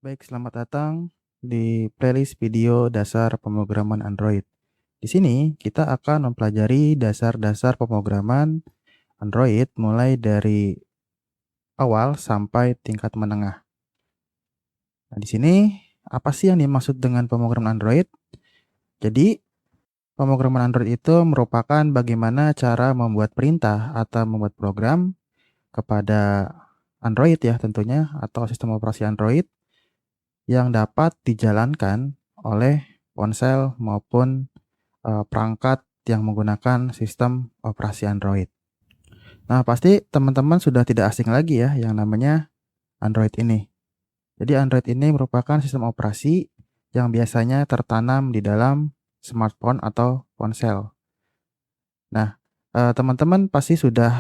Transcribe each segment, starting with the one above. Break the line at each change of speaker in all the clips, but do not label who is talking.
Baik, selamat datang di playlist video dasar pemrograman Android. Di sini kita akan mempelajari dasar-dasar pemrograman Android mulai dari awal sampai tingkat menengah. Nah, di sini apa sih yang dimaksud dengan pemrograman Android? Jadi, pemrograman Android itu merupakan bagaimana cara membuat perintah atau membuat program kepada Android ya tentunya atau sistem operasi Android yang dapat dijalankan oleh ponsel maupun perangkat yang menggunakan sistem operasi Android. Nah, pasti teman-teman sudah tidak asing lagi ya yang namanya Android ini. Jadi Android ini merupakan sistem operasi yang biasanya tertanam di dalam smartphone atau ponsel. Nah, teman-teman pasti sudah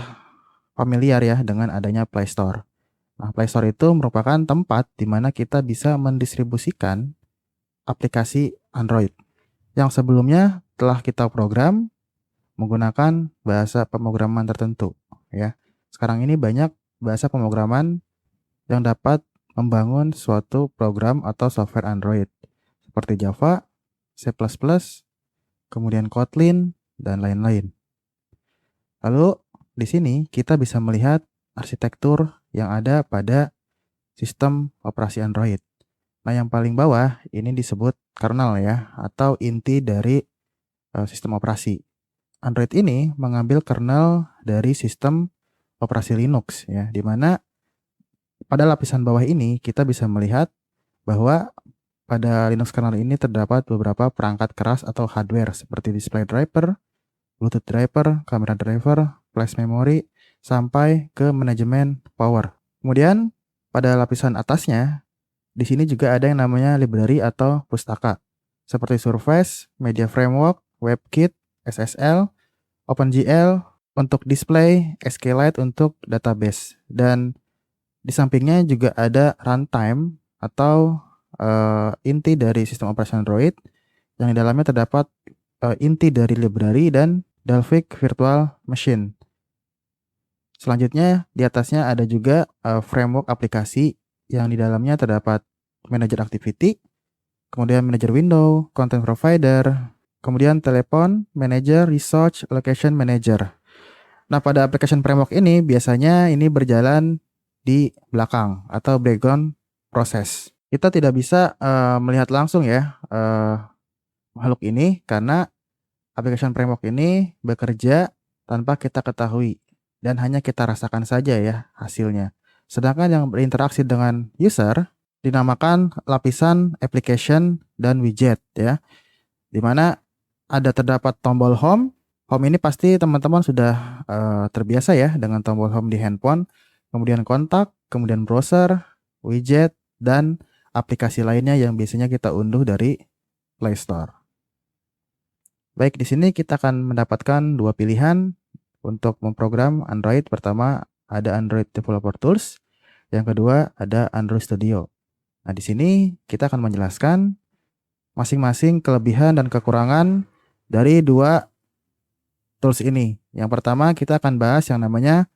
familiar ya dengan adanya Play Store. Nah, Play Store itu merupakan tempat di mana kita bisa mendistribusikan aplikasi Android yang sebelumnya telah kita program menggunakan bahasa pemrograman tertentu ya. Sekarang ini banyak bahasa pemrograman yang dapat membangun suatu program atau software Android seperti Java, C++, kemudian Kotlin dan lain-lain. Lalu di sini kita bisa melihat arsitektur yang ada pada sistem operasi Android. Nah, yang paling bawah ini disebut kernel ya atau inti dari sistem operasi. Android ini mengambil kernel dari sistem operasi Linux ya, di mana pada lapisan bawah ini kita bisa melihat bahwa pada Linux kernel ini terdapat beberapa perangkat keras atau hardware seperti display driver, Bluetooth driver, kamera driver, flash memory, sampai ke manajemen power. Kemudian pada lapisan atasnya, di sini juga ada yang namanya library atau pustaka seperti Surface, Media Framework, WebKit, SSL, OpenGL untuk display, SQLite untuk database, dan di sampingnya juga ada runtime atau inti dari sistem operasi Android yang di dalamnya terdapat inti dari library dan Dalvik Virtual Machine. Selanjutnya di atasnya ada juga framework aplikasi yang di dalamnya terdapat manager activity, kemudian manager window, content provider, kemudian telepon, manager, research, location manager. Nah, pada application framework ini biasanya ini berjalan di belakang atau background proses. Kita tidak bisa melihat langsung ya makhluk ini karena application framework ini bekerja tanpa kita ketahui dan hanya kita rasakan saja ya hasilnya. Sedangkan yang berinteraksi dengan user dinamakan lapisan application dan widget ya, di mana ada terdapat tombol home. Home ini pasti teman-teman sudah terbiasa ya dengan tombol home di handphone, kemudian kontak, kemudian browser, widget, dan aplikasi lainnya yang biasanya kita unduh dari Play Store. Baik, di sini kita akan mendapatkan dua pilihan untuk memprogram Android. Pertama ada Android Developer Tools, yang kedua ada Android Studio. Nah, di sini kita akan menjelaskan masing-masing kelebihan dan kekurangan dari dua tools ini. Yang pertama kita akan bahas yang namanya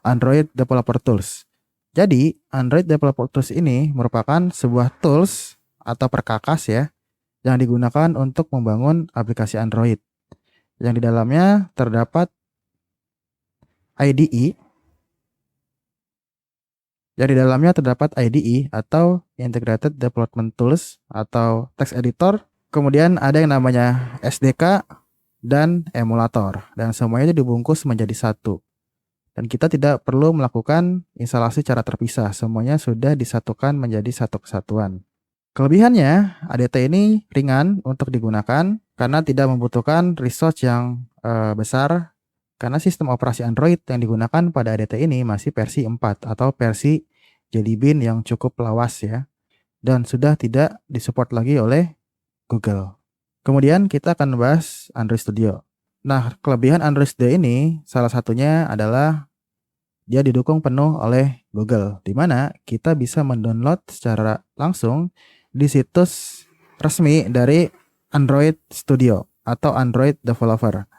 Android Developer Tools. Jadi, Android Developer Tools ini merupakan sebuah tools atau perkakas ya yang digunakan untuk membangun aplikasi Android. Yang di dalamnya terdapat IDE. Yang di dalamnya terdapat IDE atau Integrated Development Tools atau text editor. Kemudian ada yang namanya SDK dan emulator. Dan semuanya itu dibungkus menjadi satu. Dan kita tidak perlu melakukan instalasi secara terpisah. Semuanya sudah disatukan menjadi satu kesatuan. Kelebihannya, ADT ini ringan untuk digunakan karena tidak membutuhkan resource yang besar. Karena sistem operasi Android yang digunakan pada ADT ini masih versi 4 atau versi Jelly Bean yang cukup lawas ya. Dan sudah tidak disupport lagi oleh Google. Kemudian kita akan membahas Android Studio. Nah, kelebihan Android Studio ini salah satunya adalah dia didukung penuh oleh Google, di mana kita bisa mendownload secara langsung di situs resmi dari Android Studio atau Android Developer.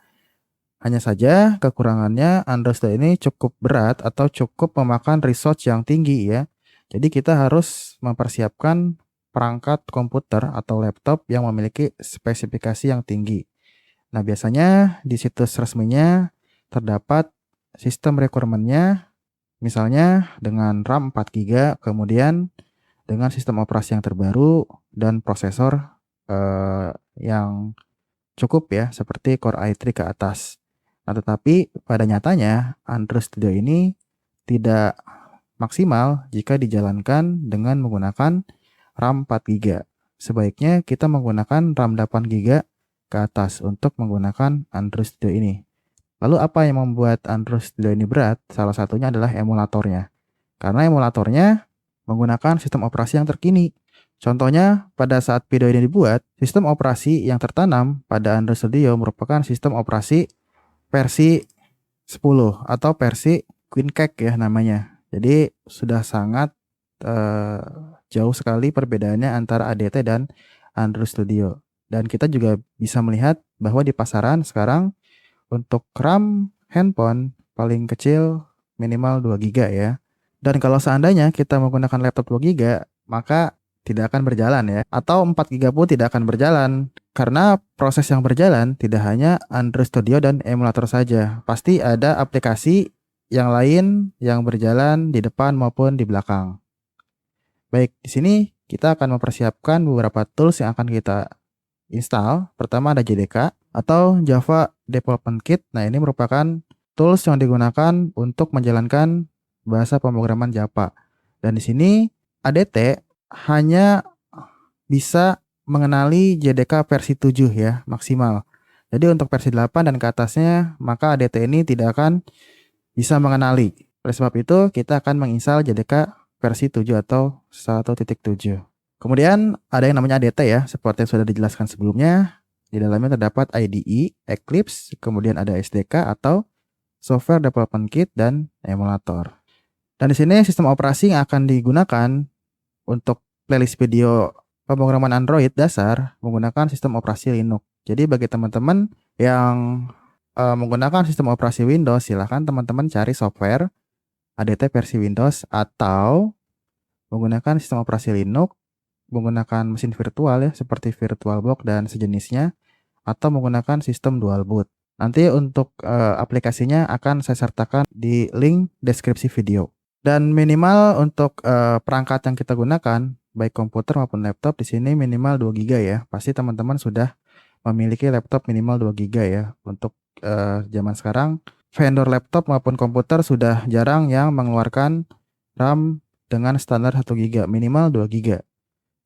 Hanya saja kekurangannya Android Studio ini cukup berat atau cukup memakan resource yang tinggi ya, Jadi kita harus mempersiapkan perangkat komputer atau laptop yang memiliki spesifikasi yang tinggi. Nah, biasanya di situs resminya terdapat sistem requirement-nya, misalnya dengan RAM 4 GB, kemudian dengan sistem operasi yang terbaru dan prosesor yang cukup ya, seperti Core i3 ke atas. Nah, tetapi pada nyatanya Android Studio ini tidak maksimal jika dijalankan dengan menggunakan RAM 4 GB. Sebaiknya kita menggunakan RAM 8 GB ke atas untuk menggunakan Android Studio ini. Lalu apa yang membuat Android Studio ini berat? Salah satunya adalah emulatornya. Karena emulatornya menggunakan sistem operasi yang terkini. Contohnya, pada saat video ini dibuat, sistem operasi yang tertanam pada Android Studio merupakan sistem operasi versi 10 atau versi QueenCake ya namanya. Jadi sudah sangat jauh sekali perbedaannya antara ADT dan Android Studio. Dan kita juga bisa melihat bahwa di pasaran sekarang untuk RAM handphone paling kecil minimal 2 GB ya. Dan kalau seandainya kita menggunakan laptop 2 GB, maka tidak akan berjalan ya. Atau 4 GB pun tidak akan berjalan. Karena proses yang berjalan tidak hanya Android Studio dan emulator saja. Pasti ada aplikasi yang lain yang berjalan di depan maupun di belakang. Baik, di sini kita akan mempersiapkan beberapa tools yang akan kita install. Pertama ada JDK atau Java Development Kit. Nah, ini merupakan tools yang digunakan untuk menjalankan bahasa pemrograman Java. Dan di sini ADT hanya bisa mengenali JDK versi 7 ya, maksimal. Jadi untuk versi 8 dan ke atasnya, maka ADT ini tidak akan bisa mengenali. Oleh sebab itu, kita akan menginstal JDK versi 7 atau 1.7. Kemudian ada yang namanya ADT ya, seperti yang sudah dijelaskan sebelumnya. Di dalamnya terdapat IDE, Eclipse, kemudian ada SDK atau Software Development Kit dan emulator. Dan di sini sistem operasi yang akan digunakan untuk playlist video pemrograman Android dasar menggunakan sistem operasi Linux. Jadi bagi teman-teman yang menggunakan sistem operasi Windows, silahkan teman-teman cari software ADT versi Windows atau menggunakan sistem operasi Linux, menggunakan mesin virtual ya seperti VirtualBox dan sejenisnya, atau menggunakan sistem dual boot. Nanti untuk aplikasinya akan saya sertakan di link deskripsi video. Dan minimal untuk perangkat yang kita gunakan, baik komputer maupun laptop, di sini minimal 2 GB ya. Pasti teman-teman sudah memiliki laptop minimal 2 GB ya. Untuk zaman sekarang, vendor laptop maupun komputer sudah jarang yang mengeluarkan RAM dengan standar 1 GB, minimal 2 GB.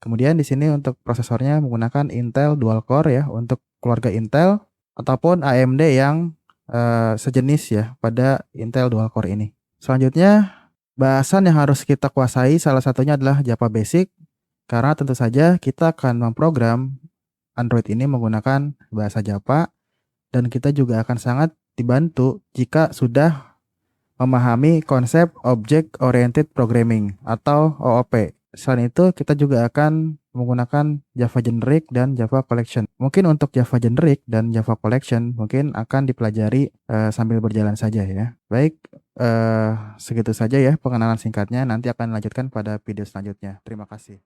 Kemudian di sini untuk prosesornya menggunakan Intel dual core ya untuk keluarga Intel ataupun AMD yang sejenis ya pada Intel dual core ini. Selanjutnya, bahasan yang harus kita kuasai salah satunya adalah Java Basic, karena tentu saja kita akan memprogram Android ini menggunakan bahasa Java, dan kita juga akan sangat dibantu jika sudah memahami konsep Object Oriented Programming atau OOP. Selain itu, kita juga akan menggunakan Java Generic dan Java Collection. Mungkin untuk Java Generic dan Java Collection mungkin akan dipelajari sambil berjalan saja ya. Baik, segitu saja ya pengenalan singkatnya. Nanti akan lanjutkan pada video selanjutnya. Terima kasih.